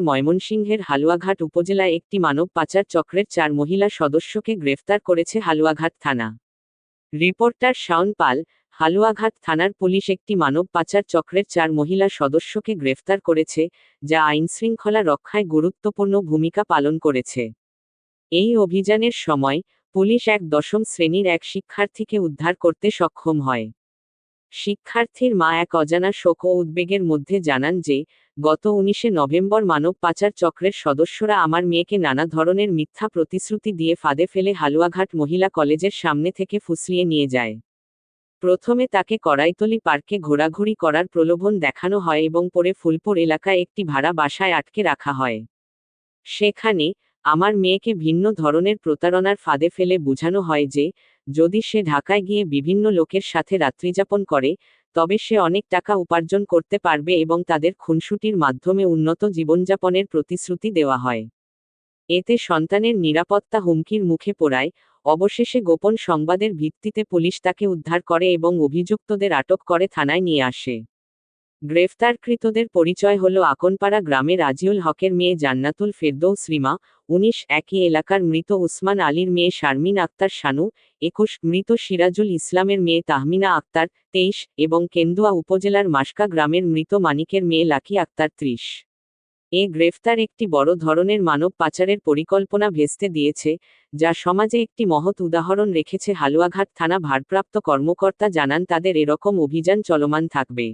ময়মনসিংহের হালুয়াঘাট উপজেলায় একটি মানব পাচার চক্রের 4 মহিলা সদস্যকে গ্রেফতার করেছে হালুয়াঘাট থানা। রিপোর্টার শাওন পাল। হালুয়াঘাট থানার পুলিশ একটি মানব পাচার চক্রের 4 মহিলা সদস্যকে গ্রেফতার করেছে, যা আইনশৃঙ্খলা রক্ষায় গুরুত্বপূর্ণ ভূমিকা পালন করেছে। এই অভিযানের সময় পুলিশ এক দশম শ্রেণীর এক শিক্ষার্থীকে উদ্ধার করতে সক্ষম হয়। শিক্ষার্থীর মা এক অজানা শোক ও উদ্বেগের মধ্যে জানান যে, গত 19 নভেম্বর মানব পাচার চক্রের সদস্যরা আমার মেয়েকে নানা ধরনের মিথ্যা প্রতিশ্রুতি দিয়ে ফাঁদে ফেলে হালুয়াঘাট মহিলা কলেজের সামনে থেকে ফুসলিয়ে নিয়ে যায়। প্রথমে তাকে কড়াইতলী পার্কে ঘোরাঘুরি করার প্রলোভন দেখানো হয় এবং পরে ফুলপুর এলাকায় একটি ভাড়া বাসায় আটকে রাখা হয়। সেখানে আমার মেয়েকে ভিন্ন ধরনের প্রতারণার ফাঁদে ফেলে বোঝানো হয় যে, যদি সে ঢাকায় গিয়ে বিভিন্ন লোকের সাথে রাত্রিযাপন করে, তবে সে অনেক টাকা উপার্জন করতে পারবে এবং তাদের খুনসুটির মাধ্যমে উন্নত জীবনযাপনের প্রতিশ্রুতি দেওয়া হয়। এতে সন্তানের নিরাপত্তা হুমকির মুখে পড়ায় অবশেষে গোপন সংবাদের ভিত্তিতে পুলিশ তাকে উদ্ধার করে এবং অভিযুক্তদের আটক করে থানায় নিয়ে আসে। গ্রেফতারকৃতদের পরিচয় হল আকনপাড়া গ্রামের আজিউল হকের মেয়ে জান্নাতুল ফেরদৌস রিমা, 19, একই এলাকার মৃত উসমান আলীর মেয়ে শারমিন আক্তার শানু, 21, মৃত সিরাজুল ইসলামের মেয়ে তাহমিনা আক্তার, 23, এবং কেন্দুয়া উপজেলার মাসকা গ্রামের মৃত মানিকের মেয়ে লাকি আক্তার, 30। এ গ্রেফতার একটি বড় ধরনের মানব পাচারের পরিকল্পনা ভেস্তে দিয়েছে, যা সমাজে একটি মহৎ উদাহরণ রেখেছে। হালুয়াঘাট থানা ভারপ্রাপ্ত কর্মকর্তা জানান তাদের এরকম অভিযান চলমান থাকবে।